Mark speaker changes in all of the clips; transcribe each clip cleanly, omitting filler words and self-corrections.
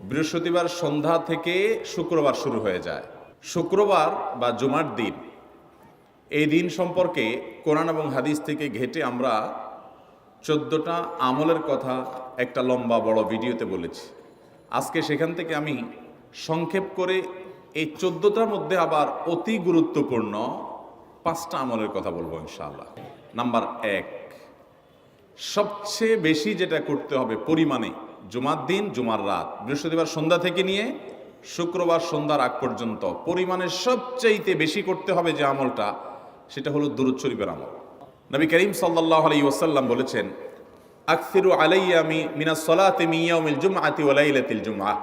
Speaker 1: বৃহস্পতিবার সন্ধ্যা থেকে শুক্রবার শুরু হয়ে যায়। শুক্রবার বা জুমার দিন, এই দিন সম্পর্কে কোরআন এবং হাদিস থেকে ঘেঁটে আমরা 14টা আমলের কথা একটা লম্বা বড় ভিডিওতে বলেছি। আজকে সেখান থেকে আমি সংক্ষেপ করে এই 14টার মধ্যে আবার অতি গুরুত্বপূর্ণ 5টা আমলের কথা বলবো ইনশাআল্লাহ। নাম্বার 1, সবচেয়ে বেশি যেটা করতে হবে পরিমাণে, জুমার দিন জুমার রাত বৃহস্পতিবার সন্ধ্যা থেকে নিয়ে শুক্রবার সন্ধ্যার আগ পর্যন্ত পরিমাণে সবচাইতে বেশি করতে হবে যে আমলটা, সেটা হলো দুরূদ শরীফের আমল। নবী করিম সাল্লাল্লাহু আলাইহি ওয়াসাল্লাম বলেছেন, আকসিরু আলাইয়া মিনাস সালাতি মিন ইয়াউমিল জুমআতি ওয়া লাইলাতিল জুমআহ,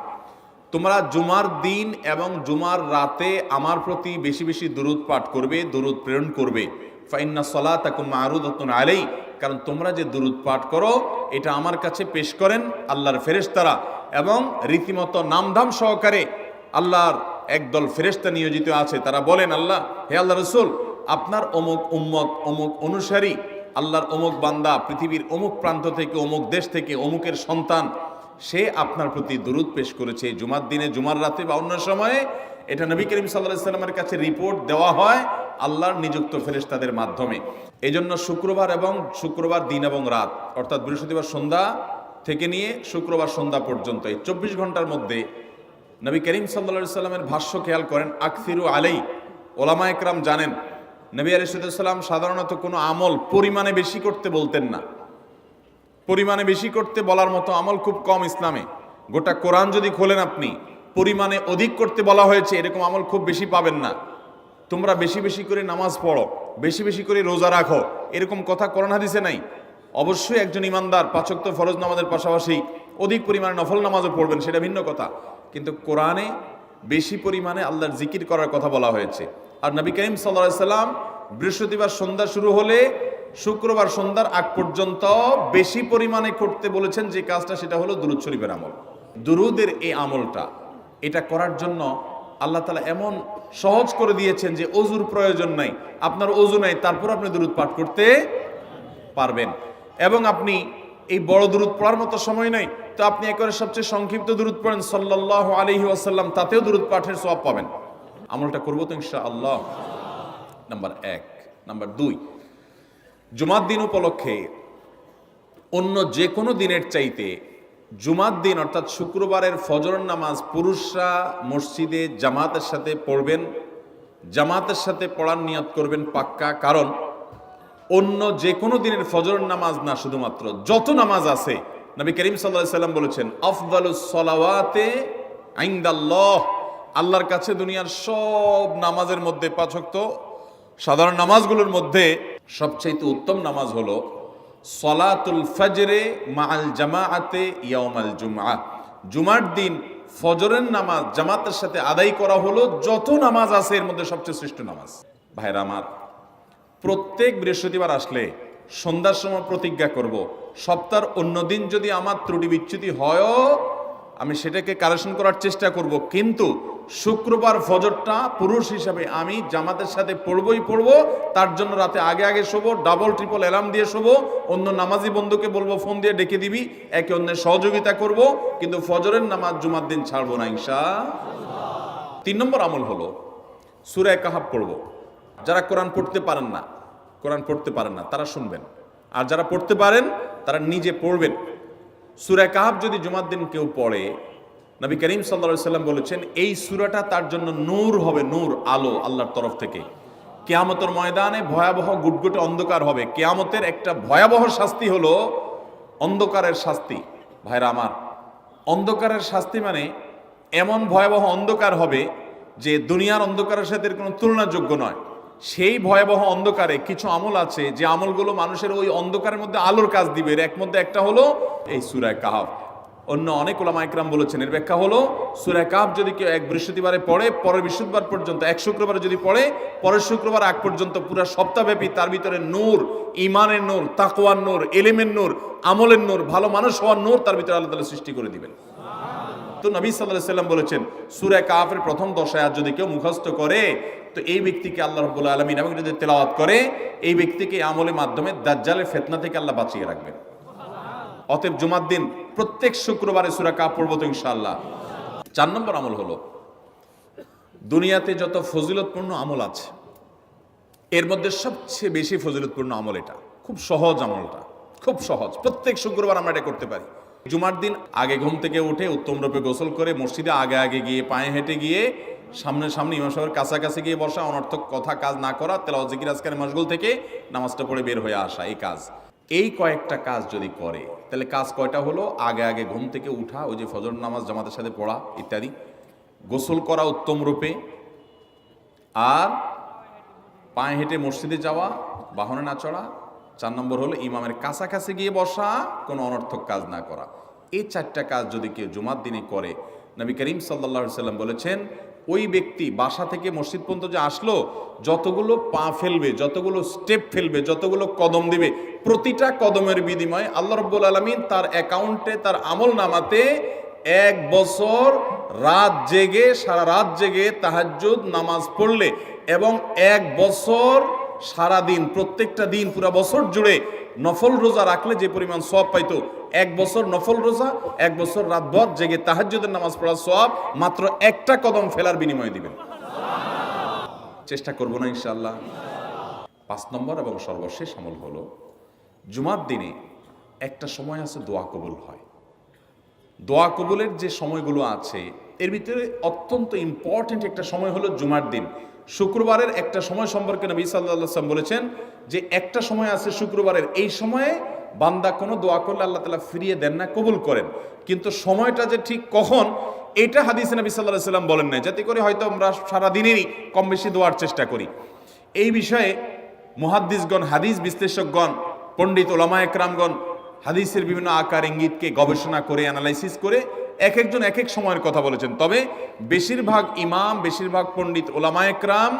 Speaker 1: তোমরা জুমার দিন এবং জুমার রাতে আমার প্রতি বেশি বেশি দুরূদ পাঠ করবে, দুরূদ প্রেরণ করবে। ফাইন্না সালাতাকুম মা'রুদাতুন আলাই, কারণ তোমরা যে দুরূদ পাঠ করো এটা আমার কাছে পেশ করেন আল্লাহর ফেরেশতারা, এবং রীতিমতো নামধাম সহকারে আল্লাহর একদল ফেরেশতা নিয়োজিত আছে। তারা বলেন, আল্লাহ, হে আল্লাহ রসুল, আপনার অমুক উম্মত, অমুক অনুসারী, আল্লাহর অমুক বান্দা পৃথিবীর অমুক প্রান্ত থেকে, অমুক দেশ থেকে, অমুকের সন্তান, সে আপনার প্রতি দুরূদ পেশ করেছে জুমার দিনে, জুমার রাতে বা অন্য সময়ে। এটা নবী করিম সাল্লাল্লাহু আলাইহি ওয়াসাল্লামের কাছে রিপোর্ট দেওয়া হয় আল্লাহর নিযুক্ত ফেরেশতাদের মাধ্যমে। এই জন্য শুক্রবার দিন এবং রাত, অর্থাৎ বৃহস্পতিবার সন্ধ্যা থেকে নিয়ে শুক্রবার সন্ধ্যা পর্যন্ত এই 24 ঘন্টার মধ্যে নবী করিম সাল্লাল্লাহু আলাইহি ওয়াসাল্লামের ভাষ্য খেয়াল করেন, আকসিরু আলাই। ওলামা একরাম জানেন, নবী আলাইহিস সালাম সাধারণত কোনো আমল পরিমাণে বেশি করতে বলতেন না। পরিমাণে বেশি করতে বলার মতো আমল খুব কম ইসলামে। গোটা কোরআন যদি খোলেন আপনি, পরিমাণে অধিক করতে বলা হয়েছে এরকম আমল খুব বেশি পাবেন না। তোমরা বেশি বেশি করে নামাজ পড়ো, বেশি বেশি করে রোজা রাখো, এরকম কথা কোরআন হাদিসে নাই। অবশ্যই একজন ইমানদার 5 ওয়াক্ত ফরজ নামাজের পাশাপাশি অধিক পরিমাণে নফল নামাজও পড়বেন, সেটা ভিন্ন কথা। কিন্তু কোরআনে বেশি পরিমাণে আল্লাহর জিকির করার কথা বলা হয়েছে। আর নবী করিম সাল্লাল্লাহু আলাইহি ওয়াসাল্লাম বৃহস্পতিবার সন্ধ্যা শুরু হলে শুক্রবার সন্ধ্যার আগ পর্যন্ত বেশি পরিমাণে করতে বলেছেন যে কাজটা, সেটা হলো দুরূদ শরীফের আমল। দুরূদের এই আমলটা, এটা করার জন্য আল্লাহ তাআলা এমন সহজ করে দিয়েছেন যে ওযুর প্রয়োজন নাই। আপনার ওযু নাই, তারপর আপনি দুরূদ পাঠ করতে পারবেন। এবং আপনি এই বড় দুরূদ পড়ার মতো সময় নাই, তো আপনি একেবারে সবচেয়ে সংক্ষিপ্ত দুরূদ পড়েন সাল্লাল্লাহু আলাইহি ওয়াসাল্লাম, তাতেও দুরূদ পাঠের সওয়াব পাবেন। আমলটা করবো তো ইনশাআল্লাহ। নাম্বার 1। নাম্বার 2, জুমার দিন উপলক্ষে অন্য যে কোনো দিনের চাইতে জুমার দিন অর্থাৎ শুক্রবারের ফজর নামাজ পুরুষরা মসজিদে জামাতের সাথে পড়বেন। জামাতের সাথে পড়ার নিয়ত করবেন পাক্কা, কারণ অন্য যে কোনো দিনের ফজর নামাজ না, শুধুমাত্র যত নামাজ আছে, নবী করিম সাল্লাল্লাহু আলাইহি ওয়াসাল্লাম বলেছেন, আফদালুস সালাওয়াতে ইনদাল্লাহ, আল্লাহর কাছে দুনিয়ার সব নামাজের মধ্যে 5 ওয়াক্ত সাধারণ নামাজগুলোর মধ্যে সবচেয়ে উত্তম নামাজ হলো সলাতুল ফজরে মাআল জামাআতে ইয়াউমাল জুমআহ, জুমার দিন ফজরের নামাজ জামাতের সাথে আদায় করা হলো যত নামাজ আছে এর মধ্যে সবচেয়ে শ্রেষ্ঠ নামাজ। ভাইরা আমার, প্রত্যেক বৃহস্পতিবার আসলে সন্ধ্যার সময় প্রতিজ্ঞা করব, সপ্তাহের অন্য দিন যদি আমার ত্রুটি বিচ্যুতি হয়ও আমি সেটাকে কারেকশন করার চেষ্টা করব, কিন্তু শুক্রবার ফজরটা পুরুষ হিসাবে আমি জামাতের সাথে পড়বই পড়বো। তার জন্য রাতে আগে আগে শোবো, ডাবল ট্রিপল অ্যালার্ম দিয়ে শোবো, অন্য নামাজি বন্ধুকে বলবো ফোন দিয়ে ডেকে দিবি, একে অন্যের সহযোগিতা করব, কিন্তু ফজরের নামাজ জুমার দিন ছাড়বো না ইনশাআল্লাহ। 3 নম্বর আমল হলো সূরা কাহাফ পড়বো। যারা কোরআন পড়তে পারেন না তারা শুনবেন, আর যারা পড়তে পারেন তারা নিজে পড়বেন। সূরা কাহাফ যদি জুমার দিন কেউ পড়ে, নবী করিম সাল্লাল্লাহু আলাইহি ওয়াসাল্লাম বলেছেন এই সূরাটা তার জন্য নূর হবে, নূর, আলো আল্লাহর তরফ থেকে। কিয়ামতের ময়দানে ভয়াবহ গুটগুটে অন্ধকার হবে। কিয়ামতের একটা ভয়াবহ শাস্তি হলো অন্ধকারের শাস্তি। ভাইরা আমার, অন্ধকারের শাস্তি মানে এমন ভয়াবহ অন্ধকার হবে যে দুনিয়ার অন্ধকারের সাথে কোনো তুলনাযোগ্য নয়। সেই ভয়াবহ অন্ধকারে কিছু আমল আছে যে আমলগুলো মানুষের ওই অন্ধকারের মধ্যে আলোর কাজ দিবে। এর মধ্যে একটা হলো এই সূরা কাহাফ। অন্য অনেক উলামা ইকরাম বলেছেন এর ব্যাখ্যা হলো সূরা কাহাফ যদি কেউ এক বৃহস্পতিবারে পড়ে, পরের বৃহস্পতিবার পর্যন্ত, এক শুক্রবারে যদি পড়ে, পরের শুক্রবার আগ পর্যন্ত পুরো সপ্তাহব্যাপী তার ভিতরে নূর, ঈমানের নূর, তাকওয়ার নূর, ইলমের নূর, আমলের নূর, ভালো মানুষ হওয়ার নূর তার ভিতরে আল্লাহ তাআলা সৃষ্টি করে দিবেন। তো নবী সাল্লাল্লাহু আলাইহি ওয়াসাল্লাম বলেছেন সূরা কাহাফের প্রথম 10 আয়াত যদি কেউ মুখস্থ করে, তো এই ব্যক্তিকে আল্লাহ রাব্বুল আলামিন এবং যদি তেলাওয়াত করে, এই ব্যক্তিকে আমলের মাধ্যমে দাজ্জালের ফিতনা থেকে আল্লাহ বাঁচিয়ে রাখবেন। অতএব জুমার দিন প্রত্যেক শুক্রবারে সূরা কাহাফ পড়ব তো ইনশাআল্লাহ। 4 নম্বর আমল হলো, দুনিয়াতে যত ফজিলতপূর্ণ আমল আছে এর মধ্যে সবচেয়ে বেশি ফজিলতপূর্ণ আমল এটা। খুব সহজ আমলটা, খুব সহজ। প্রত্যেক শুক্রবার আমরা এটা করতে পারি। জুমার দিন আগে ঘুম থেকে উঠে উত্তম রূপে গোসল করে মসজিদে আগে আগে গিয়ে পায়ে হেঁটে গিয়ে সামনে ইমাম সাহেবের কাছাকাছি গিয়ে বসা, অনর্থক কথা কাজ না করা, তেলাওয়াত জিকির আজকারে মশগুল থেকে নামাজটা পড়ে বের হয়ে আসা, এই কাজ। এই কয়েকটা কাজ যদি করে তাহলে কাজ কয়টা হলো? আগে আগে ঘুম থেকে উঠা, ওই যে ফজর নামাজ জামাতের সাথে পড়া ইত্যাদি, গোসল করা উত্তম রূপে, আর পায়ে হেঁটে মসজিদে যাওয়া, বাহনে না চড়া। 4 নম্বর হলো ইমামের কাছাকাছি গিয়ে বসা, কোনো অনর্থক কাজ না করা। এই 4টা কাজ যদি কেউ জুমার দিনে করে, নবী করিম সাল্লাল্লাহু আলাইহি সাল্লাম বলেছেন ওই ব্যক্তি বাসা থেকে মসজিদ পর্যন্ত যে আসলো, যতগুলো পা ফেলবে, যতগুলো স্টেপ ফেলবে, যতগুলো কদম দিবে, প্রতিটা কদমের বিনিময়ে আল্লাহ রাব্বুল আলামিন তার অ্যাকাউন্টে, তার আমল নামাতে 1 বছর রাত জেগে, সারা রাত জেগে তাহাজ্জুদ নামাজ পড়লে এবং 1 বছর সারা দিন, প্রত্যেকটা দিন পুরা বছর জুড়ে নফল রোজা রাখলে যে পরিমাণ সওয়াব পাইতো, 1 বছর নফল রোজা, 1 বছর রাতভর জেগে তাহাজ্জুদের নামাজ পড়ার সওয়াব মাত্র একটা কদম ফেলার বিনিময়ে দিবেন। চেষ্টা করব না ইনশাআল্লাহ। 5 নম্বর এবং সর্বশেষ আমল হলো, জুমার দিনে একটা সময় আছে দোয়া কবুল হয়। দোয়া কবুলের যে সময়গুলো আছে এর ভিতরে অত্যন্ত ইম্পর্টেন্ট একটা সময় হলো জুমার দিন। শুক্রবারের একটা সময় সম্পর্কে নবী সাল্লাল্লাহু আলাইহি ওয়াসাল্লাম বলেছেন যে একটা সময় আছে শুক্রবারের, এই সময়ে বান্দা কোনো দোয়া করলে আল্লাহ তাআলা ফিরিয়ে দেন না, কবুল করেন। কিন্তু সময়টা যে ঠিক কখন, এটা হাদিসে নবী সাল্লাল্লাহু আলাইহি ওয়াসাল্লাম বলেন নাই, যাতে করে হয়তো আমরা সারা দিনেরই কম বেশি দোয়ার চেষ্টা করি। এই বিষয়ে মুহাদ্দিসগণ, হাদিস বিশ্লেষকগণ, পণ্ডিত ওলামায়ে কেরামগণ হাদিসের বিভিন্ন আকার ইঙ্গিতকে গবেষণা করে, অ্যানালাইসিস করে এক একজন এক এক সময়ের কথা বলেছেন। তবে বেশিরভাগ ইমাম, বেশিরভাগ পণ্ডিত ওলামায়ে কেরাম,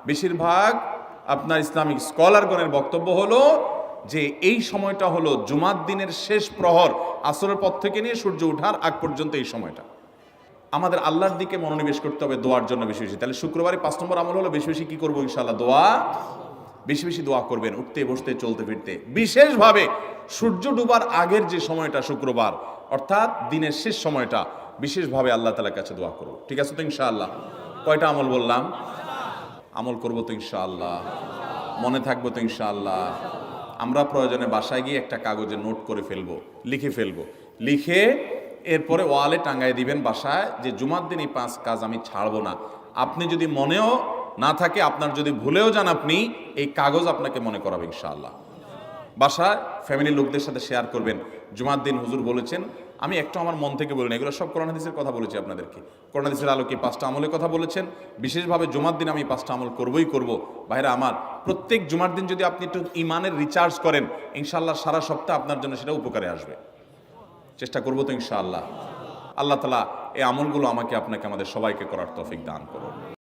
Speaker 1: বেশিরভাগ আপনার ইসলামিক স্কলারগণের বক্তব্য হলো যে এই সময়টা হলো জুমার দিনের শেষ প্রহর, আসরের পর থেকে নিয়ে সূর্য ওঠার আগ পর্যন্ত এই সময়টা। আমাদের আল্লাহর দিকে মনোনিবেশ করতে হবে দোয়ার জন্য বেশি বেশি। তাহলে শুক্রবারে 5 নম্বর আমল হলো বেশি বেশি কি করবো ইনশাআল্লাহ? দোয়া। বেশি বেশি দোয়া করবেন, উঠতে বসতে চলতে ফিরতে। বিশেষভাবে সূর্য ডুবার আগের যে সময়টা শুক্রবার, অর্থাৎ দিনের শেষ সময়টা, বিশেষভাবে আল্লাহ তাআলার কাছে দোয়া করব। ঠিক আছে তো ইনশাআল্লাহ? কয়টা আমল বললাম? আমল করবো তো ইনশাআল্লাহ? মনে থাকবো তো ইনশাআল্লাহ? আমরা প্রয়োজনে বাসায় গিয়ে একটা কাগজে নোট করে ফেলবো, লিখে ফেলবো, লিখে এরপরে ওয়ালে টাঙ্গাই দিবেন বাসায় যে জুমার দিন এই 5 কাজ আমি ছাড়বো না। আপনি যদি মনেও না থাকে, আপনার যদি ভুলেও যান, আপনি এই কাগজ আপনাকে মনে করাবে ইনশাআল্লাহ। বাসায় ফ্যামিলির লোকদের সাথে শেয়ার করবেন। জুমার দিন হুজুর বলেছেন, আমি একটু আমার মন থেকে বলিনি, এগুলো সব কোরআন হাদিসের কথা বলেছি আপনাদেরকে। কোরআন হাদিসের আলোকে 5টা আমলের কথা বলেছেন। বিশেষভাবে জুমার দিন আমি 5টা আমল করবই করব। ভাইরা আমার, প্রত্যেক জুমার দিন যদি আপনি একটু ইমানের রিচার্জ করেন, ইনশাআল্লাহ সারা সপ্তাহ আপনার জন্য সেটা উপকারে আসবে। চেষ্টা করবো তো ইনশাআল্লাহ? আল্লাহ তাআলা এই আমলগুলো আমাকে, আপনাকে, আমাদের সবাইকে করার তৌফিক দান করুন।